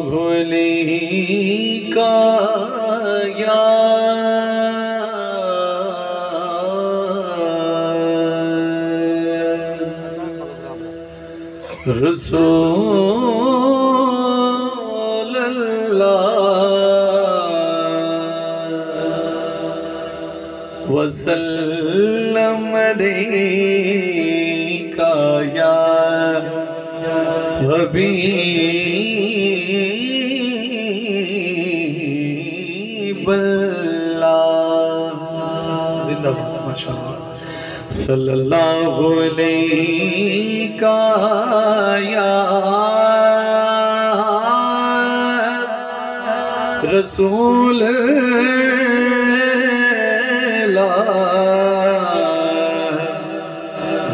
भूली का या रसूल अल्लाह वसल्लम अलैका या हबीब अल्लाह। जिंदाबाद माशाअल्लाह। सल्लल्लाहु अलैका या रसूल अल्लाह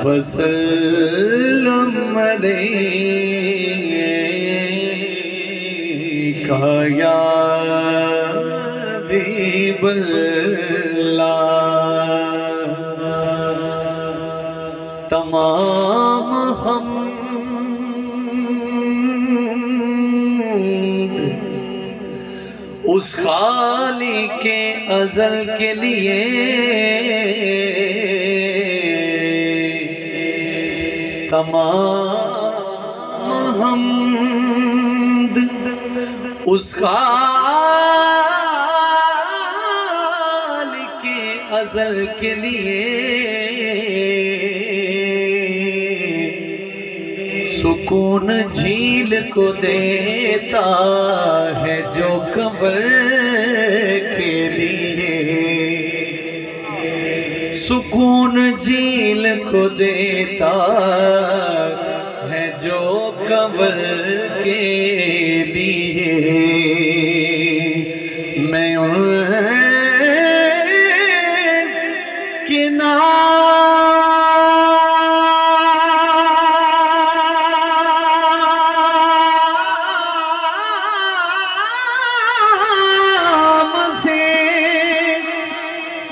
वसल्लम अलैका या हबीब अल्लाह। तमाम हमद उस खालिके अज़ल के लिए तमाम हमद उस खालिके अज़ल के लिए सुकून झील को देता है जो कब्र के लिए। सुकून झील को देता है जो कब्र के लिए। मैं उनके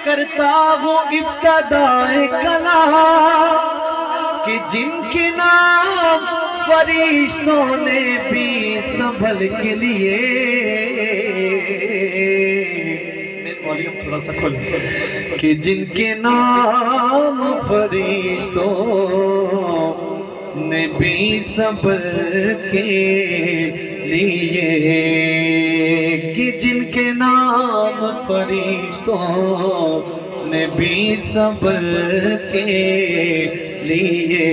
करता हूँ इब्तदाए कला कि जिनके नाम फरिश्तों ने भी संभल के लिए। वॉल्यूम थोड़ा सा खोल। कि जिनके नाम फरिश्तों ने भी संभल के लिए। कि जिनके नाम फरिश्तों ने भी संभल के लिए।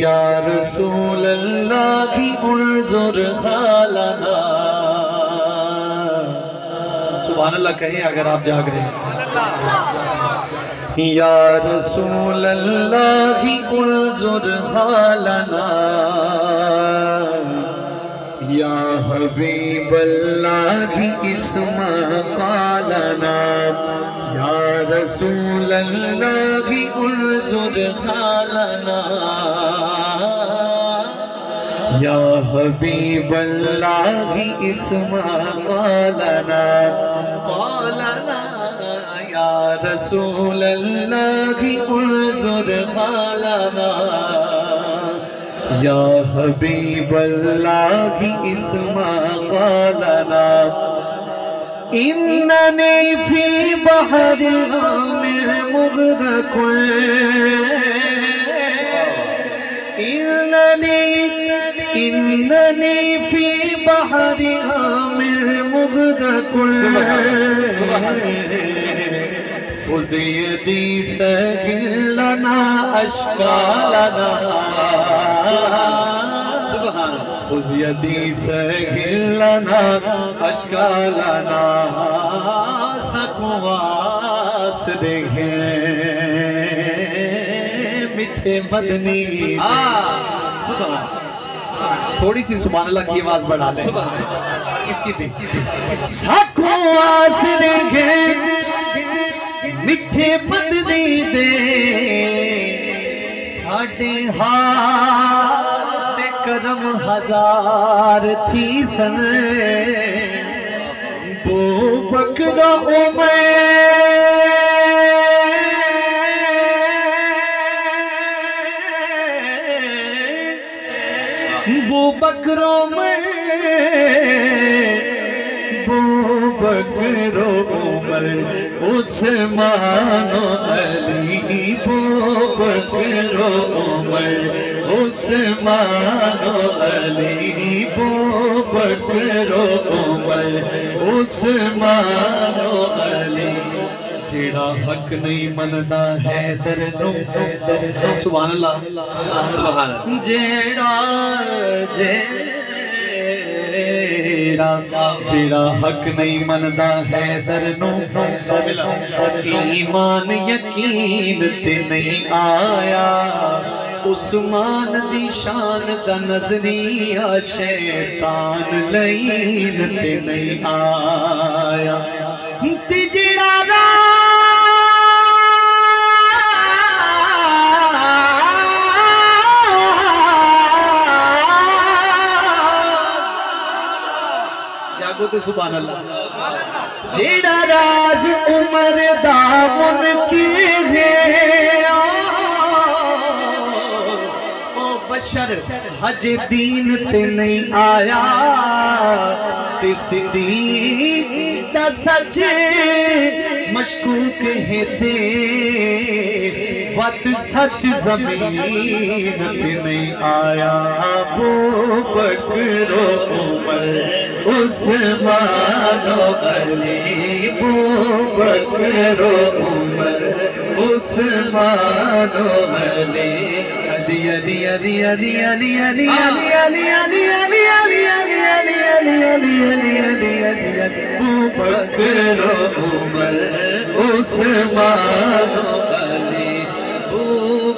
या रसूल अल्लाह की उन्जुर हालना। सुभान अल्लाह कहें अगर आप जाग रहे हैं। या रसूल अल्लाह की उन्जुर हालना या हबीब अल्लाह की इस्मा कालना। या रसूल अल्लाह की उन्जुर हालना या हबीब अल्लाह की इस्मा कालना। कालना या रसूल अल्लाह की उन्जुर हालना या हबीब अल्लाह की इस्मा कालना। इन्ननी फी बहर आमिर मुग़रक़ुन। इन्ननी फी बहर आमिर मुग़रक़ुन। खुज़ यदी सगिल लना अश्कालना। खुज़ यदी सगिल लना अश्कालना। सकवास देखे मिठे मदनी। थोड़ी सी सुभान अल्लाह की आवाज बढ़ा लें। इसकी भी सकवास देखे मिठे मदनी दे साढ़े हाथ करम हजार थी सन। बो बकरा बो बकरों में उमर उस्मान अली बू बकर उमर उस्मान अली बू बकर उमर उस्मान अली जेड़ा हक नहीं मनदा है दरनू सुभान अल्लाह सुभान अल्लाह जेड़ा हक नहीं मनदा है दरनू ईमान यकीन ते नहीं आया उस्मान दी शान दा नजरिया शैतान लईन ते नहीं आया ते जेड़ा सुभान अल्लाह जेड़ा राज उमर दा मुनकी है ओ बशर हज दीन ते नहीं आया ते सिद्दीक दा सच मशकूक है ते वत सच जमीन पे नहीं आया अबू बकर उमर उस्मान अली अबू बकर उमर उस्मान अली अली अली अली अली अली अली अली अली अली अली अली अली अली अली अली अली अली अबू बकर उमर उस्मान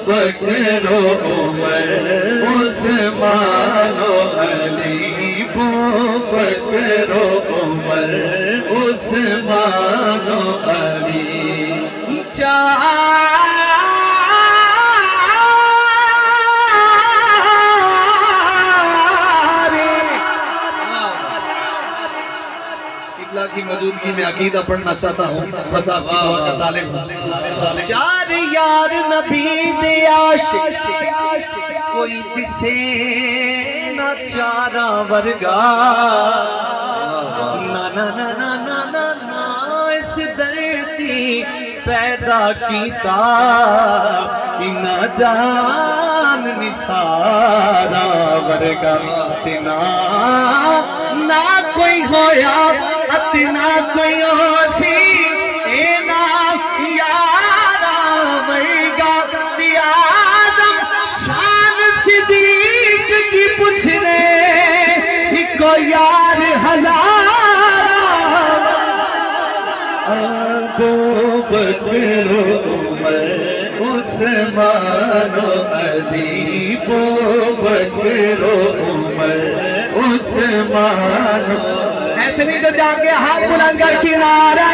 बकर उमर उस्मान अली बू बकर उमर उस्मान अली की मौजूदगी में अकीदा पढ़ना चाहता हूँ बस आपकी दुआ का तालिब चार यार नबी दे आशिक कोई दिसे ना चारा वर्गा ना ना ना ना ना ना ना इस धरती पैदा कीता इना जान निसारा वर्गा तिना ना कोई होया अतना कोई होसी एना यारा वर्गा आदम शान सिद्दीक की पूछने को यार हजारा अबू बकर उमर उस्मान अली अबू बकर उमर उस्मान ऐसे नहीं तो जाके हाथ बुलंद कर किनारे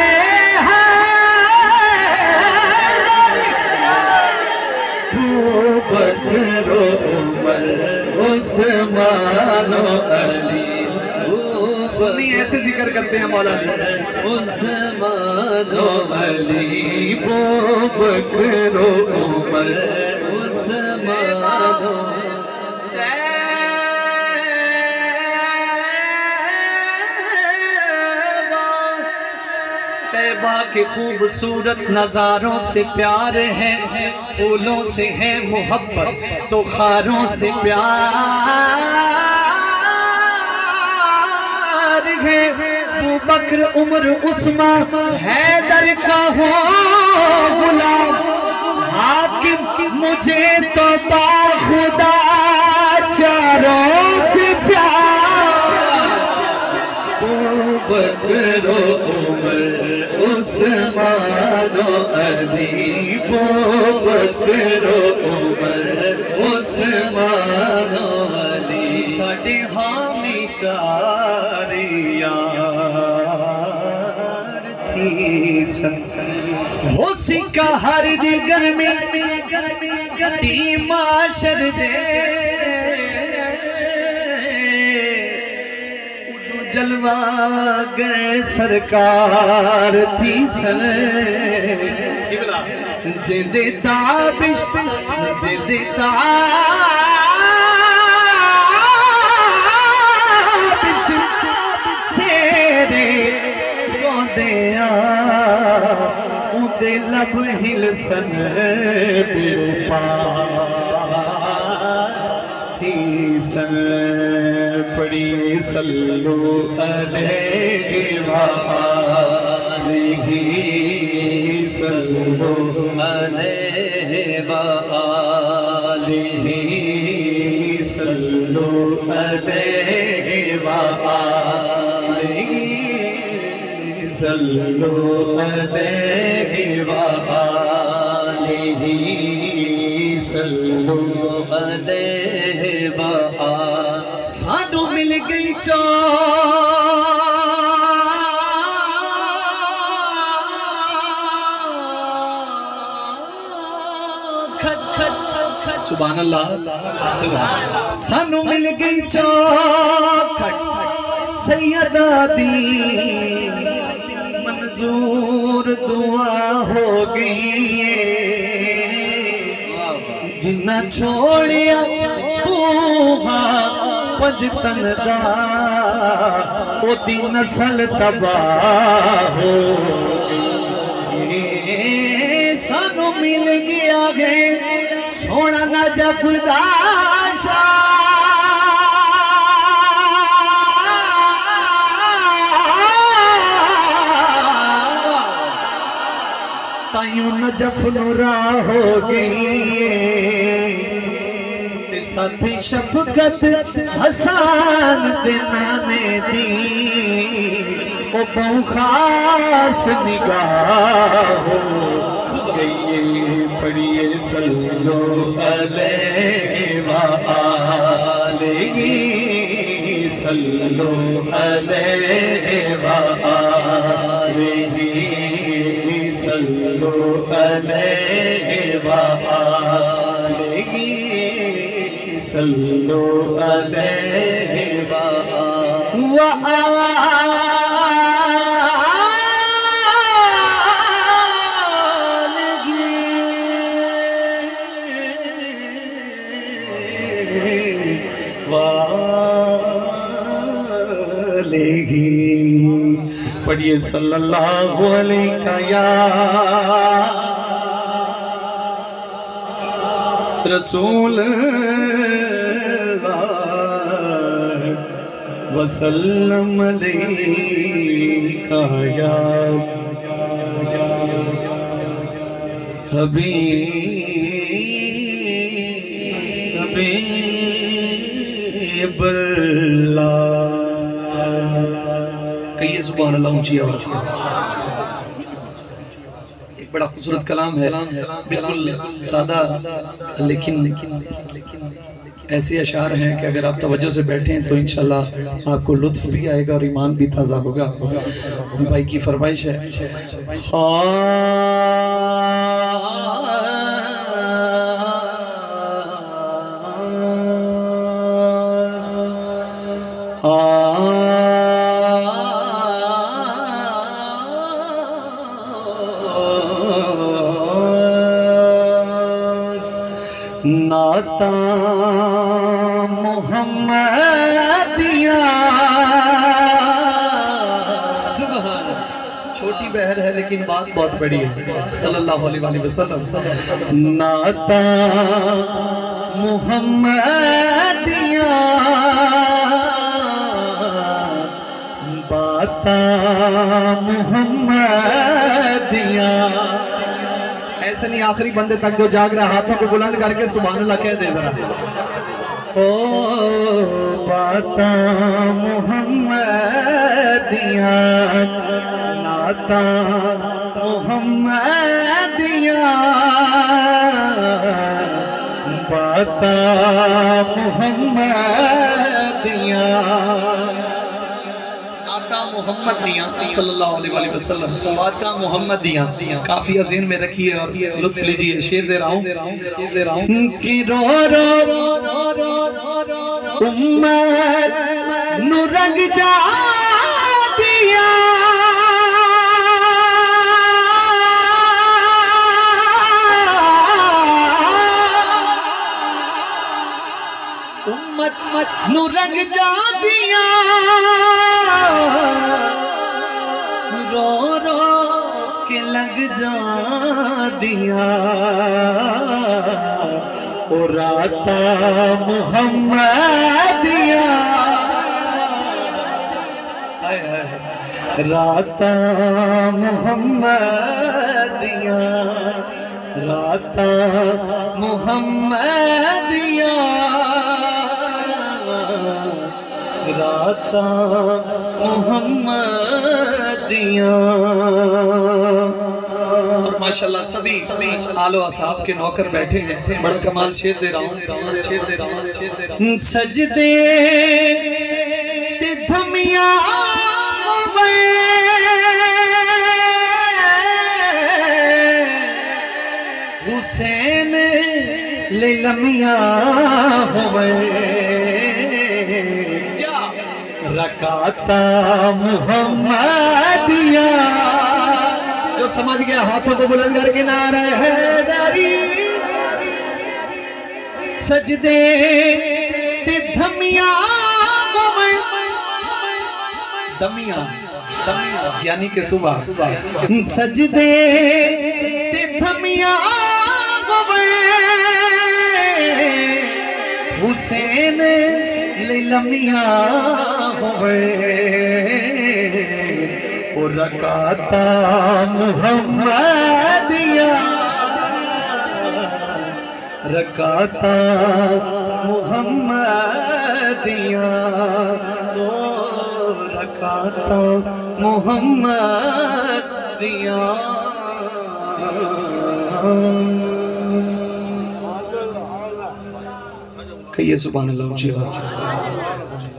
बकर उमर उस्मान अली सुनी ऐसे जिक्र करते हैं मौलाना उस्मान अली बकर उमर उस्मान तैबा के खूबसूरत नजारों से प्यार है फूलों से है मोहब्बत तो खारों से प्यार है अबू बकर उमर उस्मान हैदर का हो गुलाम हाकिम मुझे तो खुदा चारों से प्यार बकर उमर उस्मान अली बकर उमर उस्मान अली साडे हामी चार यार थी हो सिक्का हर दी गर्मी दी माशर दे जलवागर सरकार थी सन जिंदे ताबिश जिंदे ताबिश सेरे रोंदे जब हिलसन बेपा थी सन पड़ी सल्लू अलैहि वालिही सल्लू अलैहि वालिही सल्लू अलैहि वालिही सल्लू अलैहि वालिही सल्लू अलैहि वालिही। सानू मिल गई सुभान अल्लाह। सानू मिल गई चौखट सैयदा दी मंजूर दुआ हो गई जिन्ना छोड़िया बूहा पंजतन दा ओदी नस्ल तबाह हो गई। सानू मिल गया है सोना नजफ दाशा तायूं नजफ नुरा हो गई साथी शफकत हसन दे नामे दी ओ बहु खास निगाह हो गई। पढ़िए सल्लल्लाहु अलैहि वालिही सल्लल्लाहु अलैहि वालिही सल्लल्लाहु अलैहि वालिही सल्लल्लाहु अलैहि वालिही। पढ़िए सल्लल्लाहु अलैहि या रसूल वसल्लम अलैका या हबीबल्लाह। कहिए सुभान अल्लाह ऊंची आवाज से। एक बड़ा खूबसूरत कलाम है, बिल्कुल सादा लेकिन ऐसे अशार हैं कि अगर आप तवज्जो से बैठें तो इंशाल्लाह आपको लुत्फ भी आएगा और ईमान भी ताज़ा होगा। भाई की फरमाइश है नाता मुहम्मदिया। सुभान। छोटी बहर है लेकिन बात बहुत बड़ी है। सल्लल्लाहु अलैहि वसल्लम। नाता मुहम्मदिया बाता मुहम्मदिया। ऐसे नहीं आखिरी बंदे तक जो जाग रहा हाथों को बुलंद करके सुभान अल्लाह कह दे जरा। ओ बाता मुहम्मदिया नाता मुहम्मदिया बाता मुहम्मदिया मोहम्मद दिया सल्लल्लाहु अलैहि वसल्लम बाता मोहम्मद दिया। काफी अज़ीन में रखिए और लुत्फ लीजिए। शेर दे रहा हूँ कि रो रो उम्मत नु रंग जा दिया उम्मत नु रंग जा दिया रो रो के लग जा राता मुहम्मदिया राता मुहम्मदिया राता मुहम्मदिया राता मुहम्मदिया। माशाल्लाह सभी आलो असहाब के नौकर बैठे हैं। बड़ा कमाल शेर दे रहा हूँ। सजदे ते धमिया हुसैन ले लमिया हुए रकाता मुहम्मदिया। जो समझ गया हाथों को बुलंद करके नारा हैदरी। सजदे ते धमिया दमिया यानी कि सुबह सजदे ते धमिया हुसैन ले लमिया हुए और रकाता मुहम्मदिया रकाता मुहम्मदिया ओ रकाता मुहम्मदिया। कहिए सुभान अल्लाह ऊंची आवाज़ से।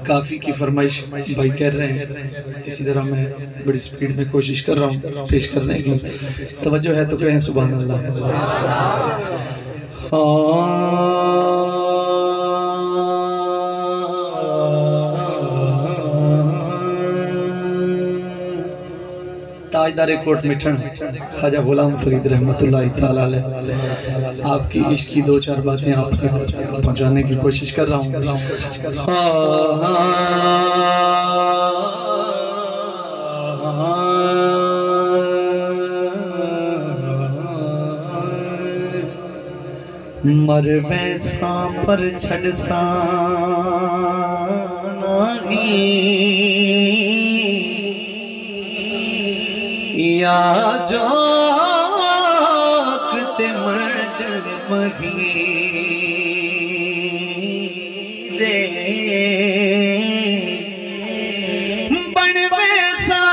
काफ़ी की फरमाइश भाई कर रहे हैं, इसी तरह मैं बड़ी स्पीड में कोशिश कर रहा हूँ पेश करने की। तवज्जो है तो कहें सुभान अल्लाह। ताजदार कोट मिठन ख्वाजा गुलाम फरीद रहमतुल्लाह ताला अलैह आपकी इश्क की दो चार बातें आप तक पहुंचाने की कोशिश कर रहा हूँ। मर वैसा पर छड़सा या जाकते मर्द मही दे बन वैसा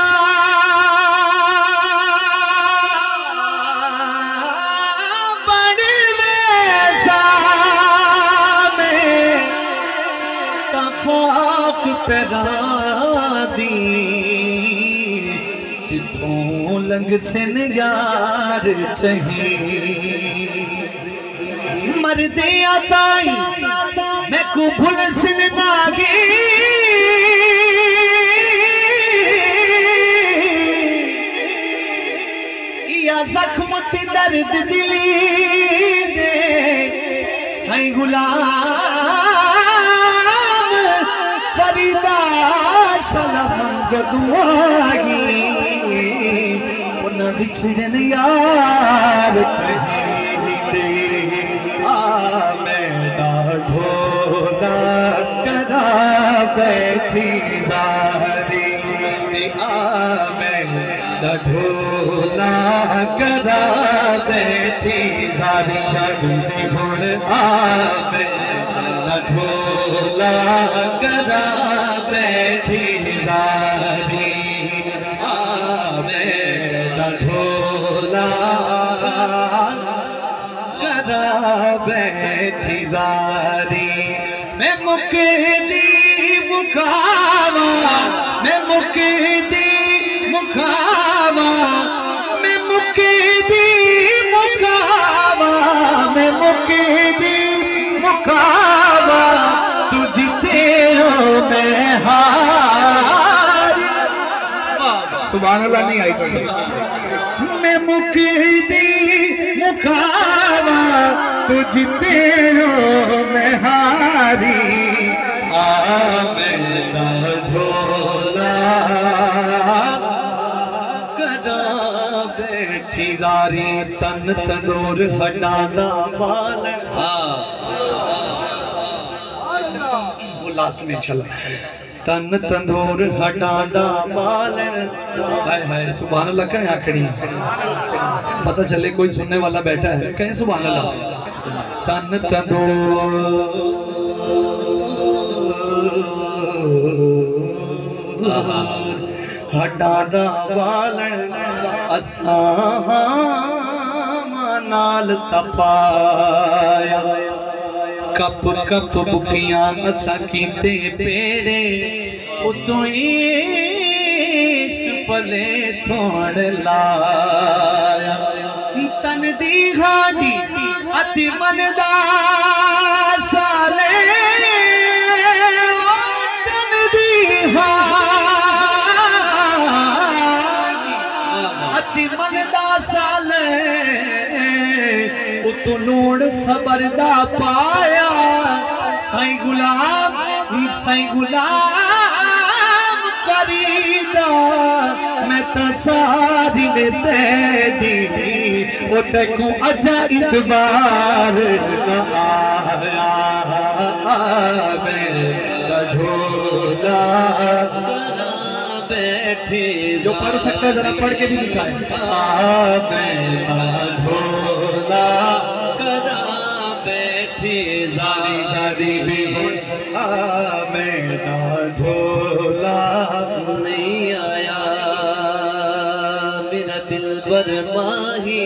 बन वैसा में खाक पैदा दी जिथों लंग सिन यार चाहिए मरदे आताई मैं को भूल सिन नागी या जख्म ते दर्द दिली दे साईं गुलाम फरीदा शलमंग दुआगी बिछड़न यार दे मैं ढोला करा बैठी जारी मैं ढोला करा बैठी जारी भोर मैं ढोला करा बैठी जारी ढोला करा बैठी जारी मैं मुकदी मुखावा मैं मुकदी मुखावा मैं मुकदी मुखावा मैं मुकदी मुखावा तू जीते हो मैं हार। सुभान अल्लाह नहीं आई तो मैं मुकदी मुखावा तू जीते हो मैं हारी मैं ढोला करा बैठी जारी तन तंदूर हटादा बाल लास्ट में चला तन तंदूर हटादा बालन हाय हाय सुभान अल्लाह कहीं आखड़ी पता चले कोई सुनने वाला बैठा है कहीं सुभान अल्लाह तन तंदूर हटादा बालन असा नाल तपाया कप कप बुकियां असा कीते पेड़े उतो इश्क पले थोड़ लाया तन दी हाडी अति मनदा साले तन दी हाडी अति मनदा साले उतो नूड़ सबरदा पाया साईं गुलाम फरीदा मैं तो सारी ने तेरी ओ तेको अजा इतबार न आया मैं ढोला बैठे जो पढ़ सकता है जरा पढ़ के भी दिखाए मैं ढोला करा बैठे जारी जारी भी मैं ढोला नहीं आया मेरा दिल पर माही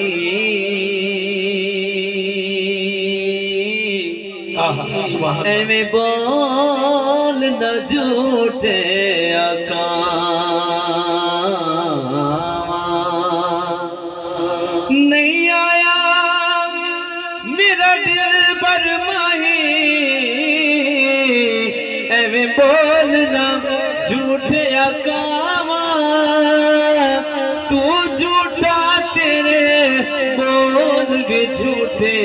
में बोल न झूठे आका नहीं आया मेरा दिल पर माही एवें बोलना झूठे आकावा तू झूठा तेरे बोल भी झूठे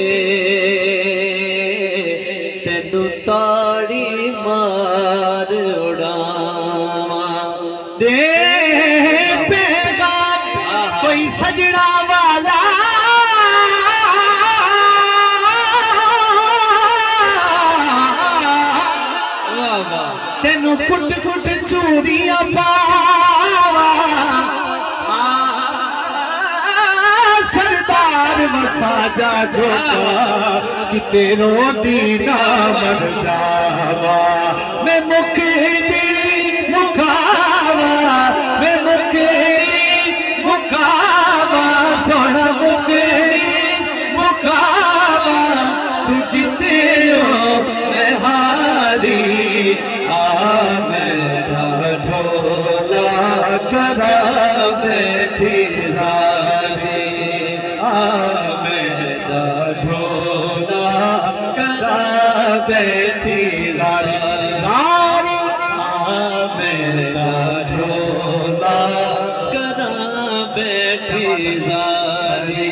तेनू ताड़ी मार उड़ावा दे पैगाम कोई सजना वाला तेनू कुट कुट चूरिया पावा सरदार वसाजा जोता कि तेरो दीना मर जावा मैं मुकदी मुकावा मैं मुकदी मुकावा सोना मुकदी मुकावा तू जीते हो मैं हारी मेरा ढोला करा बैठी जारी मेरा ढोला करा बैठी जारी मेरा ढोला करा बैठी जारी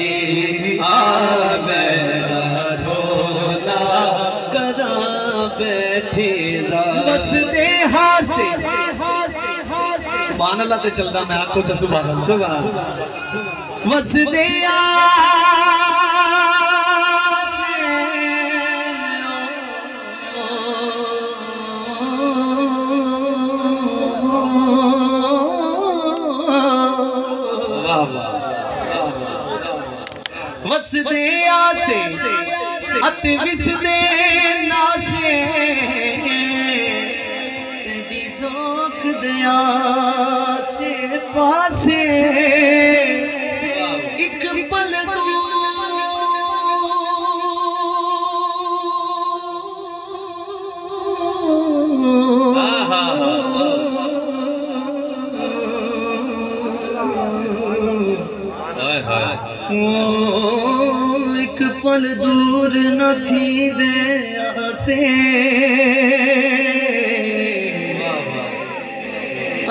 मेरा ढोला करा बैठी बस देहा से सुभान अल्लाह ते चलदा मैं आपको सुभान अल्लाह बस देहा वस देहा से अति विस दे नासे झोंक दिया से पासे एक पल एक पल दूर न थी दे से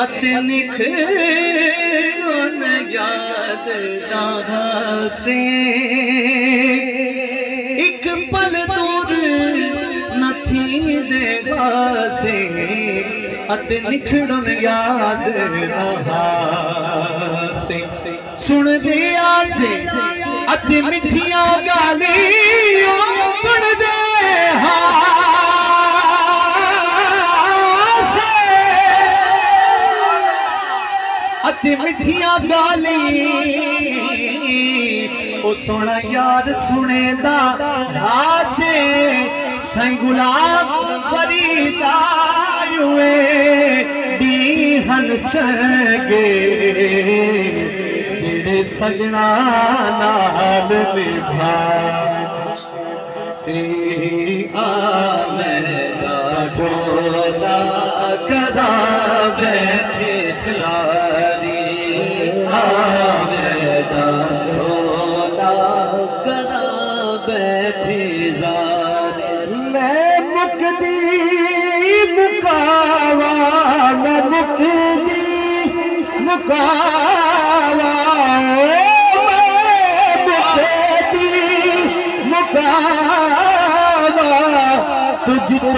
अति निखरण याद रहा से एक पल दूर न थी देगा से अति निखरण याद रहा से सुन दिया से अति मिठिया गाली सुन दे अति मिठिया गाली ओ सोना यार सुने दा हासे सई गुलाब फरीदा हुए बीहन चंगे जेड़े सजना नाल निभा श्री आमेदा ढोला कदा बैठे सलारी आमेदा ढोला कदा बैठे ज़ारी मैं मुकदी मुकावा मैं मुकदी मुकावा तुझते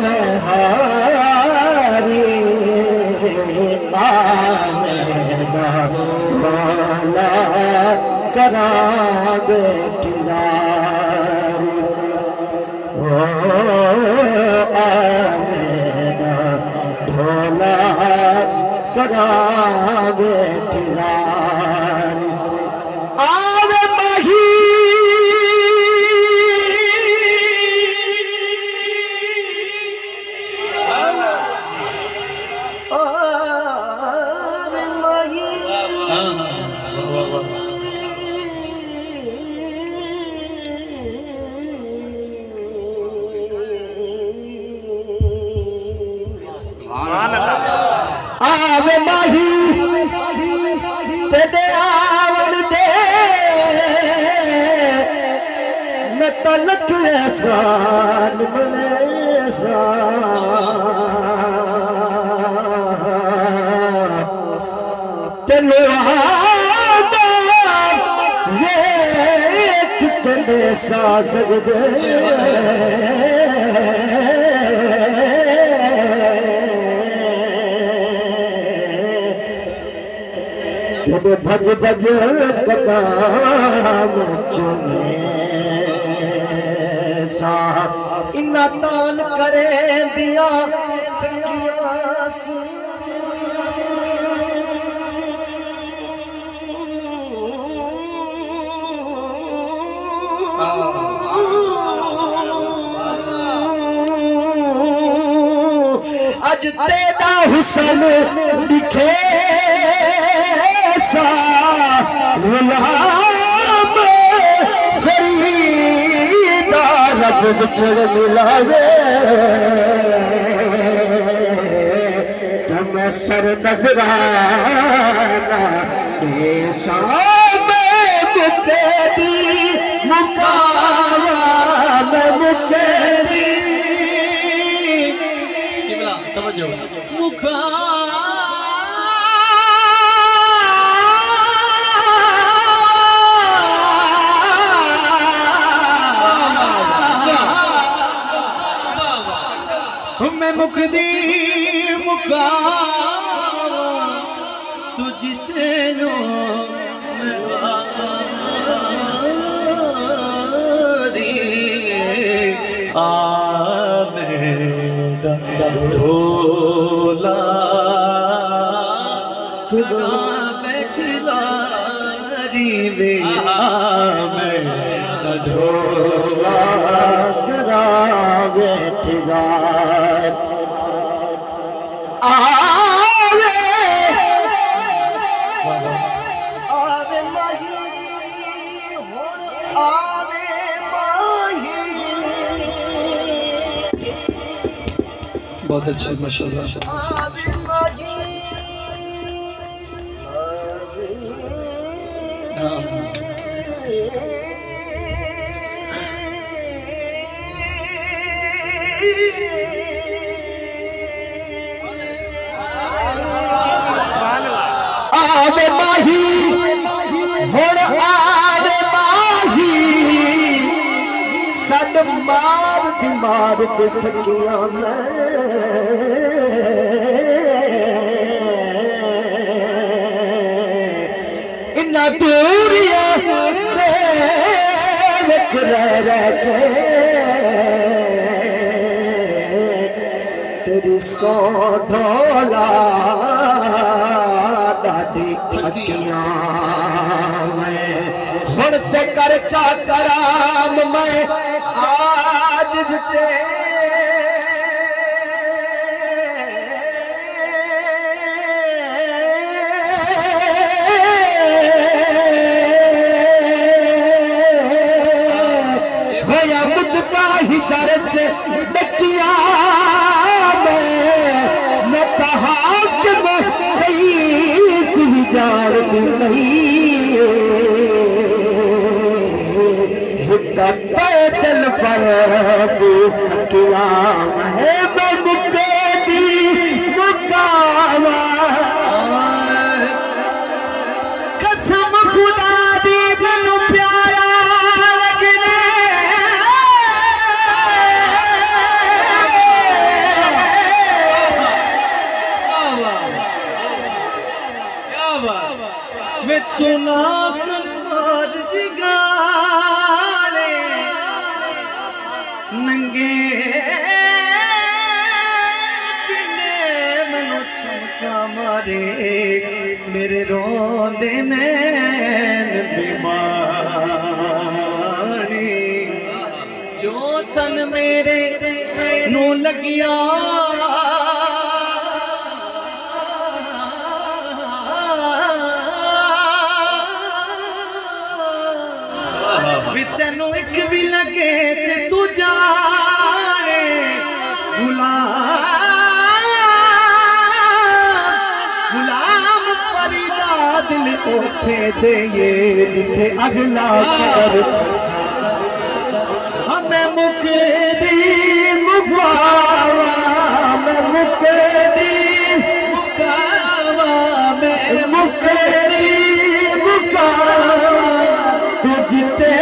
मैं हारी आमेदा ढोला करा बेटीदारी आमेदा ढोला करा बेटीदारी आवे माही आवे माही तेरे आवण दे मैं तलक एहसान बने तेनो आदा ये कितने सास दे भज भज कदम चुने सा इन्ना दान करे दिया अज तेरा हुसन दिखे गुलाम फरीदा रब बिछड़ मिलावे तम सर नजराना मुकेदी मुकावा मैं मुकेदी तवज्जो मुका मैं मुकदी मुकावा तुझते लो मैं आमेदा ढोला कदा बैठदारी वे आमेदा ढोला कदा बैठदार आवे आवे माही हुण आवे माही बहुत अच्छे माशाल्लाह आवे माही आवे माही हुण आवे माही सद मार दिमाग ते थकिया मैं इन्ना दूरिया विच रह के तेरी सौ ढोला दी अखियां मैं हुण ते कर चा कराम मैं आज ते ही दर्ज बकिया मैं कहा कि मैं कहीं जान नहीं दिल पर सकिया है मैं मुके दी मुकावा कसम खुदा दी मैनू प्यारा वे तू ना कर दिगाले नंगे दिले मनो चमका मारे मेरे रोंदे नैन बीमारी जो तन मेरे नू लगिया तेनू एक भी लगे ते तू जाने गुलाम फरीदा दिल ओथे दे जिथे अगला कर हमें मुकदी मुकावा मैं मुकदी मुकावा मैं मुकदी मुकावा तुझते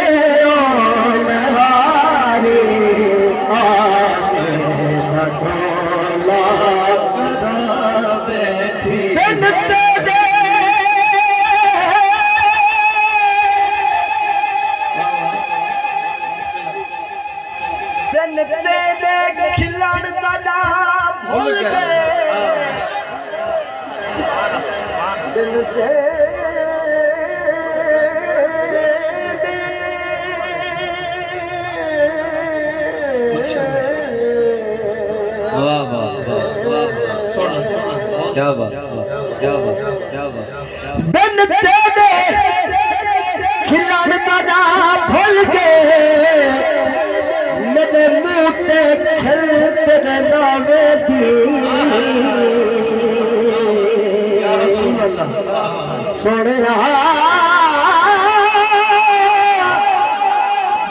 खिलाड़ दादा भूल गए दिल दे क्या बात बिन तेरे खिलाड़ दादा भूल गए मेरे मुँह ते खिलते नावे दी सोने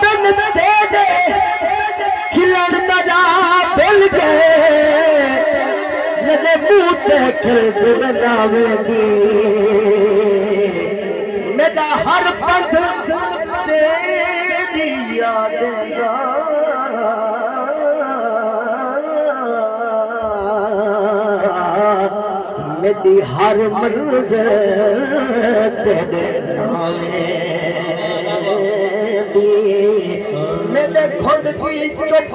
बिन तेरे खिलाड़ दादा भूल गए मेरे मुँह ते खिलते नावे दी मेरा हर पग तेरी याद मेरी हर मंज़िल तेरे नामे दी मेरे खुद की चुप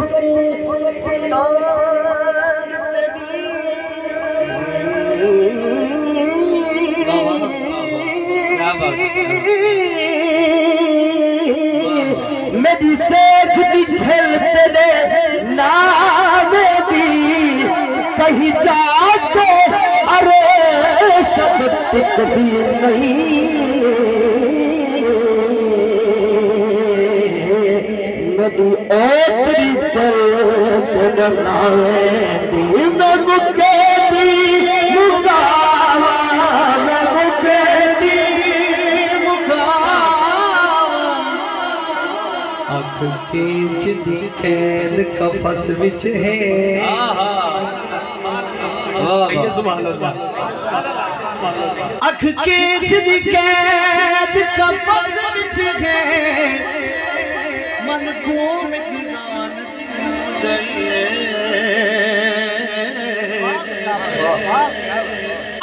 मेरी सेज दी खेल तेरे नामे दी कहीं जाके अरे शब्द भी नहीं मेरी ओतरी दिल नावे दी मैं मुके दी मुकावा मैं मुके दी मुकावा आँख खींच दी कैद कफस विच है अख खींच दी कैद कफस विच है मन को निगरान चाहिए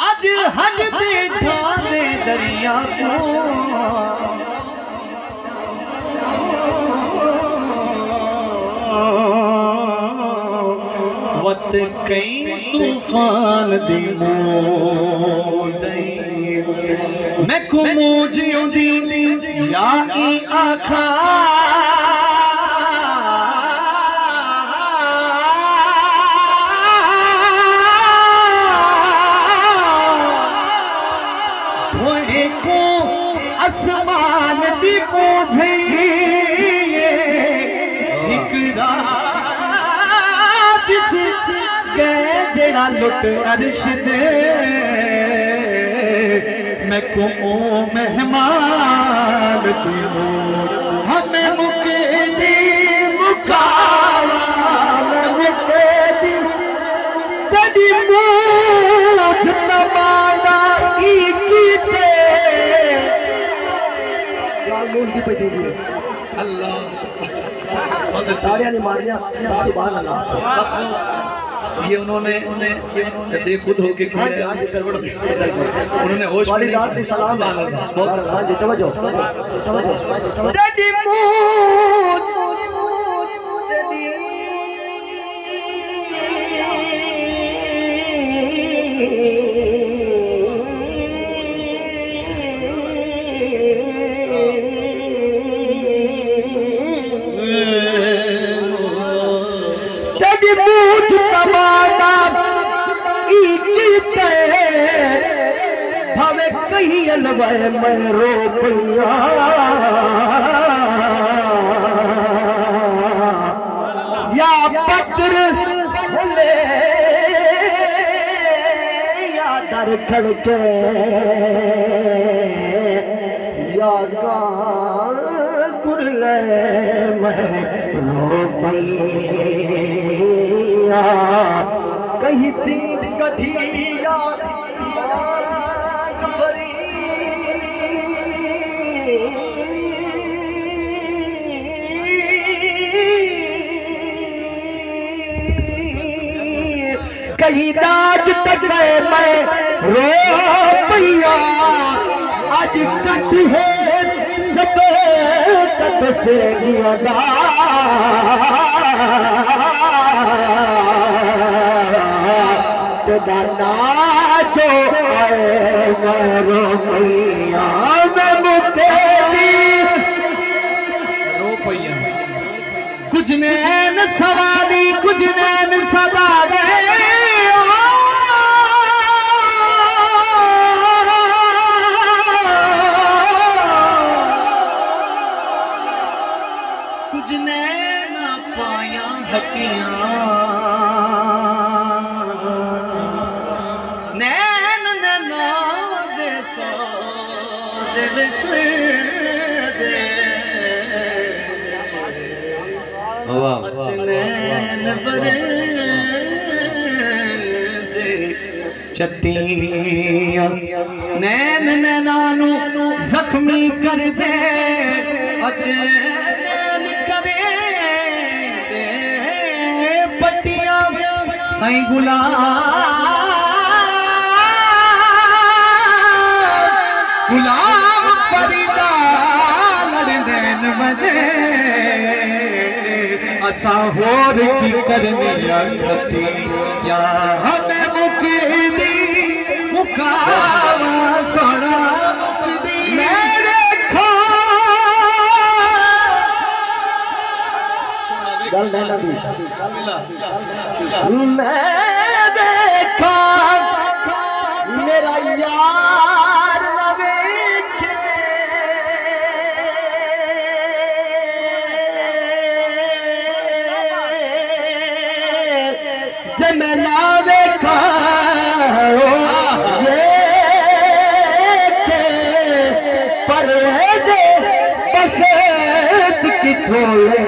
अज हज दे ठाने दरिया को वत कई तूफान दी मौज मैं को मूजियों दी या ई आखा होए को आसमान दी पूछे जड़ा लुट अर्श दे मैं को मेहमान दी हमें मुके दी मुकावा मैं मुके दी तेरी मूठ तमाना ई कीते यार मूठ की पे दी अल्लाह बहुत अच्छा साड़ियां नहीं मारियां सुभान अल्लाह बस ये उन्होंने ये खुद होके किया उन्होंने होश में नहीं सलाम बहुत हां जी तवज्जो भावे कहीं अलवाए मैं रो पैया या पत्र ले या दर खड़के या गुरले मैं रो पैया कहीं सीध गठिया कहीं दाज तक मैं रो पैया आज कट है सब तक से लगा तेरा नाचो मैं रो पैया मैं मुके दी रो पैया कुछ नैन सवाली कुछ नैन सदा गए कुछ नैन पाया हटियां चट्टियां नैन नैनानू जख्मी कर दे अतैन करे दे पट्टियां साईं गुलाम फरीदा नैन मजे असा होर की करनी खती या हमें मुकी दी मुकावा सोना मेरे खा गल नैना दी मैं देखा मेरा यार मैं ना देखा पर बखेत की थोड़े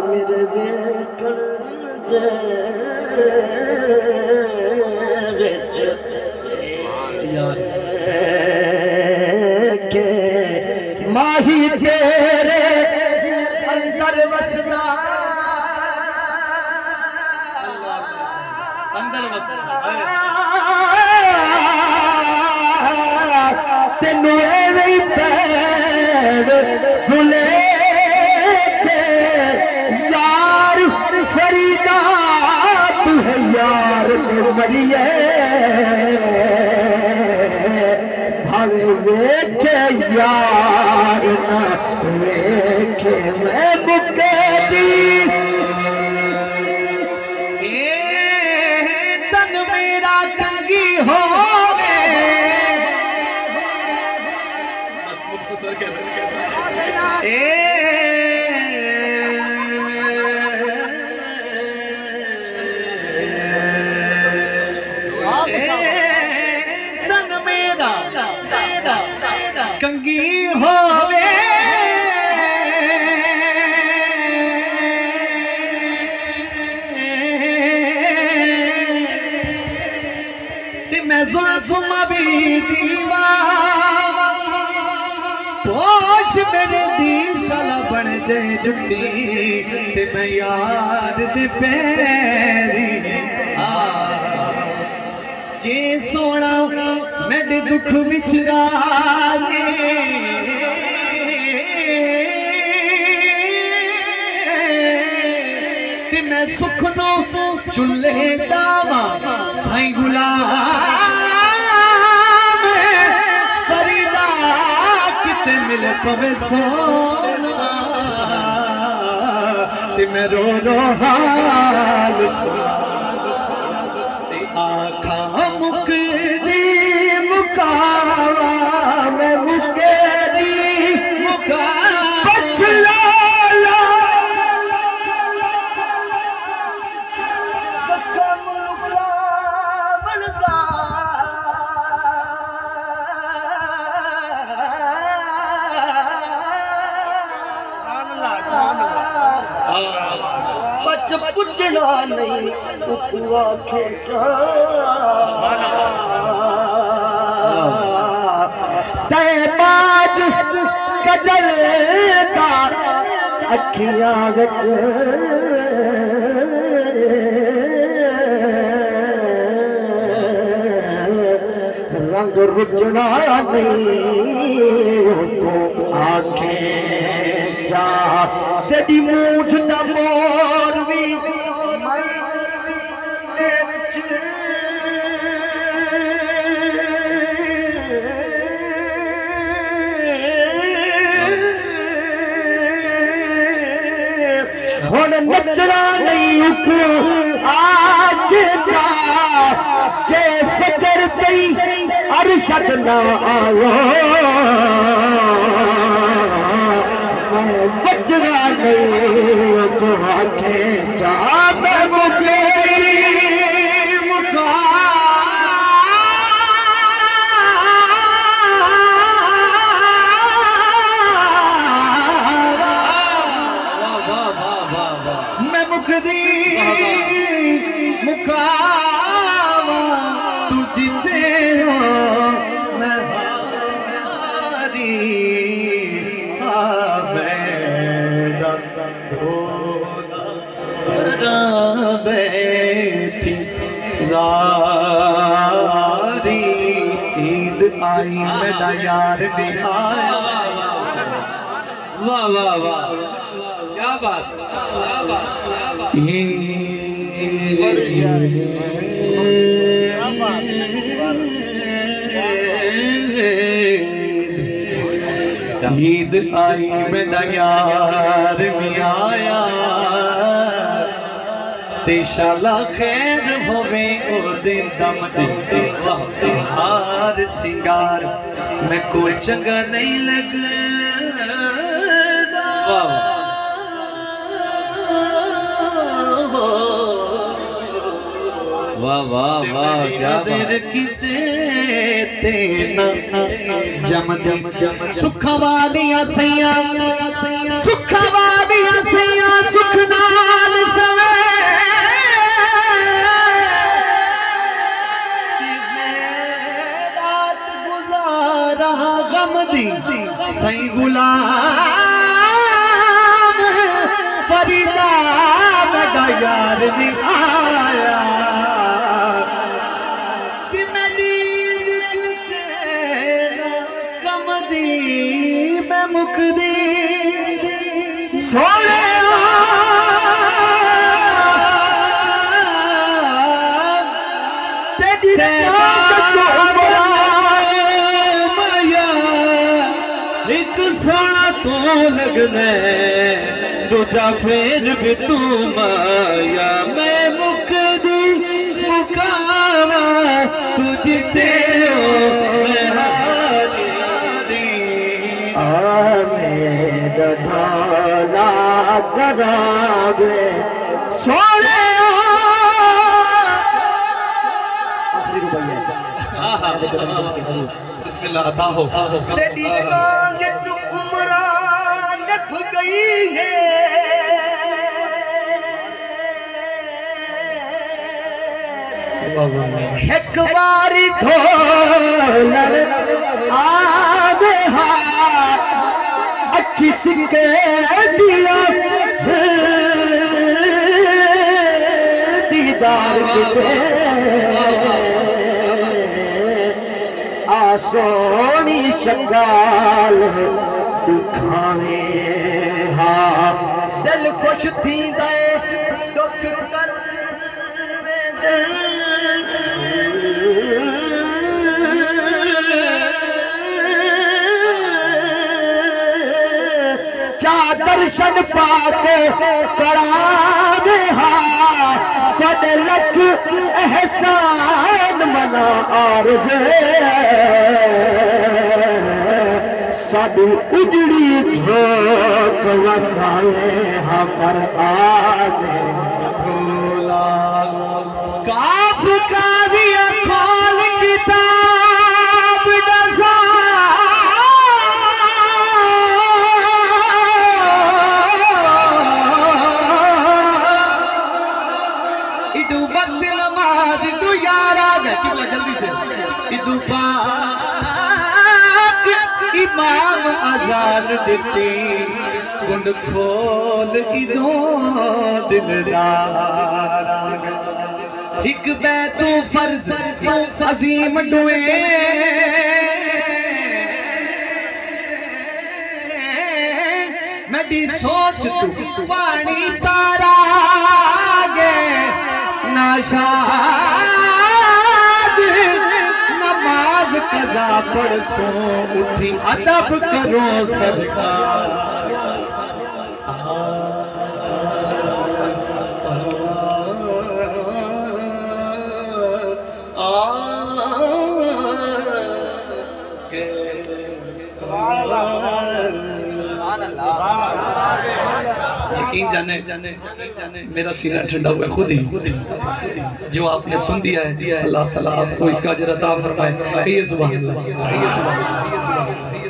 मेरे देखण के माही तेरे अंदर वसदा तेनू एवें पैर भुले यार फरीदा तू है यार कमरिए भावे वेखे यार ना वेखे मैं मुकेदी तन मेरा कंगी हो तन मेरा कंगी होवे ते मैं जुल्फ भी दीवाना पोश मेरे दी शाला बन दे जुटी ते मैं यार दे पैरी जे सोना मेरे दुख विचरा ते मैं सुख नो चुल्हे दावा साईं गुलाम फरीदा किते मिले पवे सोना ते मैं रो रो हाल सुना आखा मुकदी मुकावा मैं मुकेदी मुका बचला ला कम लुका बनदा बच पुछना नहीं उपवा खेचा ते बाज कजल का अखियां विच रंग रुचना नहीं तो आंखें जा तेरी मूठ दा मोर भी हुण नचना नहीं उठो आज जा जे फजर पई अरशद ना आयो मैं बचना नहीं तो आंखें जा मैं मुके मुका मुखदी मुकावा तू जिते हो मैं हारी मेरा धोला बैठी जारी ईद आई मेरा यार भी आया वाह वाह वाह क्या बात ईद आई मेरा यार भी आया ते शाला खैर होवे ओ दे दम दे हार सिंगार मैं कोई चंगा नहीं लगदा वाह वाह वाह क्या नजर किसे तेना जम जम जम सुखा वालियां सैया सुखा वालियां सैया सुख नाल सवे रात गुजारा गम दी सही गुलाम फरीदा मेरा यार भी आया मुकदी सोने लगने दूजा फिर भी तू माया मैं मुख दी मुकावा तू जिते हो मैं हारी मेरा ढोला करावे सोने आखिरी रुपया बिस्मिल्लाह अता हो तेरी टांग जो उमरान नख गई है एक बारी ढोलर आवे हाथ अखी सिके दिया दीदार किते सोनी शंगाल दिखावे हाँ दिल खुश थी दे दुख कर चा दर्शन पाके करावे हाँ कद लख एहसान मना आरज़े सब उजड़ी ठोक वसाए हाँ पर आने भोला काफ का दिया खोल किताब डसा इडू वक्त नमाज इडू यारा जल्दी से इडू इमाम आजाद देते गुंड खोल इदो दिलदार एक बैतु फर्ज अजीम डुए मेरी सोच तू पानी तारा गे नाशाद नमाज कज़ा पढ़ सो उठी अदब करो सरकार यकीन जाने मेरा सीना ठंडा हुआ खुद ही जो आपने सुन दिया है अल्लाह ताला आपको इसका अजर अता फरमाए। कहिए सुभान अल्लाह।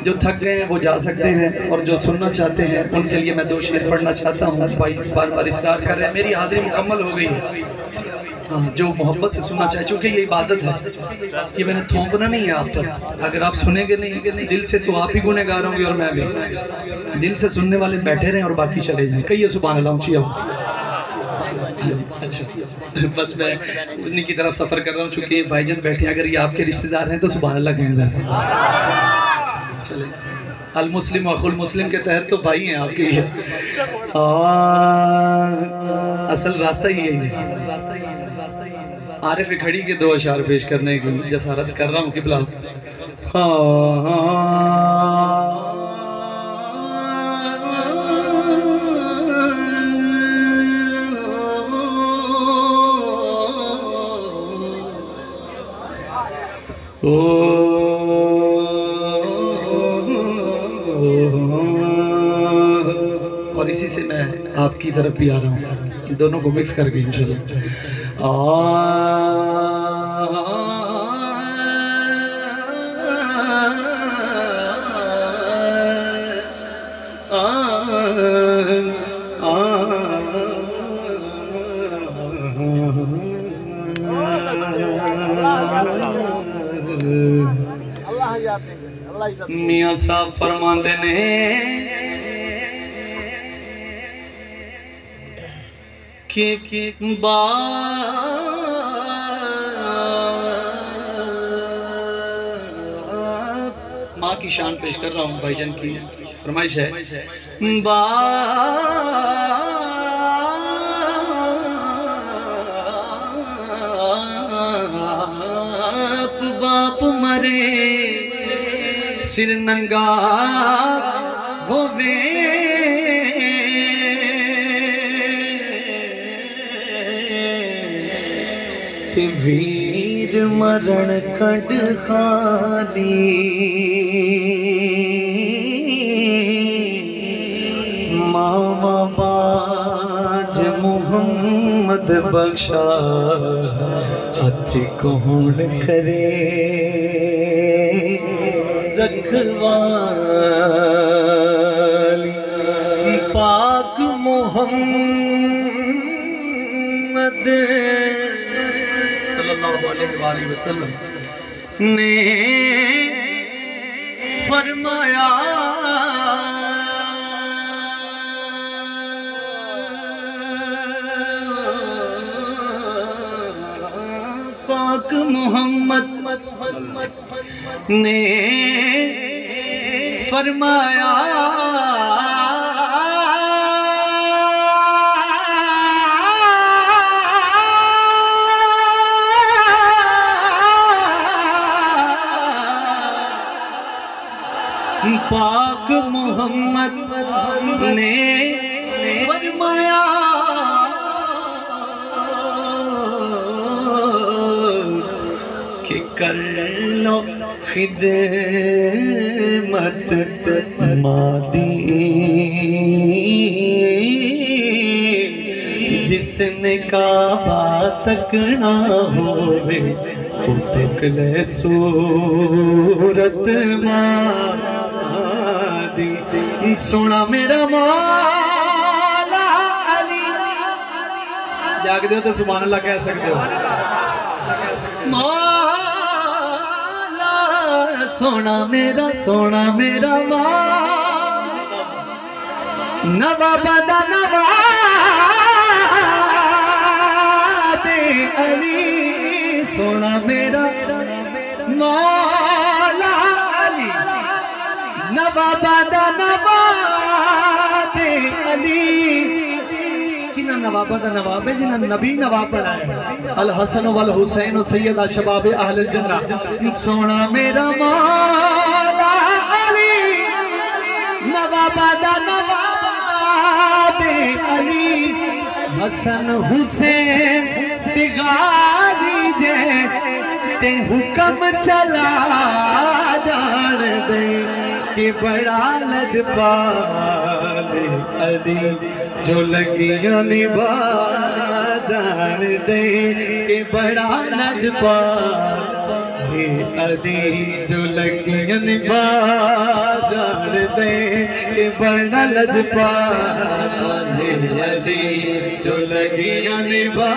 जो थक गए हैं वो जा सकते हैं और जो सुनना चाहते हैं उनके लिए मैं 2 शेर पढ़ना चाहता हूँ। भाई बार बार इसरार कर रहे हैं, मेरी हाजिरी मुकम्मल हो गई है। हाँ, जो मोहब्बत से सुनना चाहे, चूँकि ये इबादत है, ये मैंने थोपना नहीं है आप पर। अगर आप सुनेंगे नहीं दिल से तो आप ही गुनहगार होंगे और मैं भी। दिल से सुनने वाले बैठे रहें और बाकी चले जाएं। कहिए सुभान अल्लाह ऊंची आवाज़। अच्छा, बस मैं उन्हीं की तरफ सफ़र कर रहा हूँ, चूँकि भाईजान बैठे, अगर ये आपके रिश्तेदार हैं तो सुभान अल्लाह कहें। चले अल मुस्लिम अखुल मुस्लिम के तहत तो भाई हैं आपके ये। असल रास्ता ही यही है। आरिफ खड़ी के 2 अशार पेश करने की जसारत कर रहा हूँ कि बिला और इसी से मैं आपकी तरफ भी आ रहा हूँ, दोनों को मिक्स करके इंशाल्लाह। मियां साहब फरमाते ने कि माँ की शान पेश कर रहा हूँ। भाईजान की फरमाइश है बाप मरे सिर नंगा होवे ते वीर मरण कड खाली मामा बाज मुहम्मद बख्शा अति कौन करे रखवाली पाक मोहम्मद सल्लल्लाहु अलैहि वसल्लम ने फरमाया पाक मोहम्मद ने फरमाया पाक मोहम्मद ने फरमाया कि कर लो खिदमत मादी जिसने काबा तक ना होवे तक ले सूरत मादी सोना मेरा मौला अली जागदे हो तो सुभान अल्लाह कह सकते हो मौला सोना मेरा नवाबदा नवाबे अली सोना मेरा मौला अली नवाबदा नवाबे अली किना नवाबदा नवाबे जिन्हें नबी नवाब बनाया अल हसन वल हुसैन सैयद शबाब अहल जन्नत सोना मेरा मौला अली नवाबदा नवाबे अली हसन हुसैन गाजी जे ते हुक्म चला जान दे कि बड़ा लजपाल अली जो लगियां निभा जान दे कि बड़ा लजपाल अली जो लगियां निभा जान दे कि बड़ा लजपाल अली जो लगियां निभा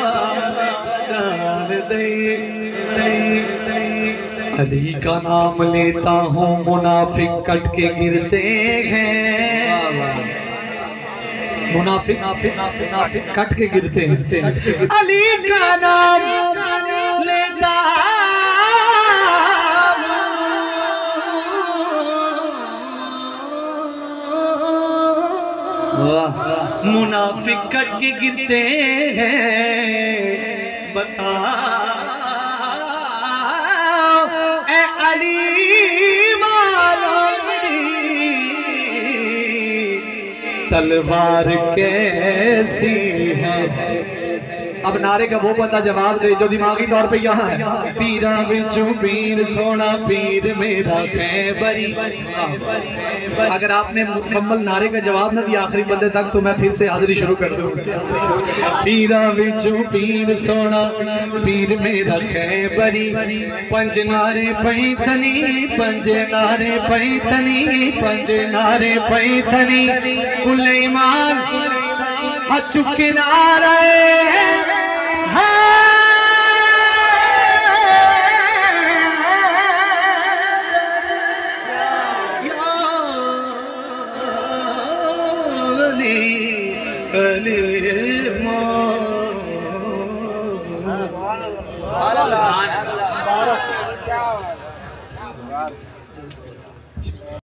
अली का नाम लेता हूँ मुनाफिक कट के गिरते हैं मुनाफिक कट के गिरते हैं अली का नाम लेता मुनाफिक कट के गिरते हैं बता ए अली तलवार कैसी है अब नारे का वो पता जवाब दे जो दिमागी तौर पे यहाँ है पीरा विचू पीर सोना पीर मेरा खैबरी अगर आपने मुकम्मल नारे का जवाब न दिया आखिरी बंदे तक तो मैं फिर से हाजिरी शुरू कर दूंगा पीरा विचू पीर सोना पीर मेरा खैबरी पंज नारे पैतनी पंज नारे पैतनी पंज नारे पैतनी कुल ईमान चुके नारे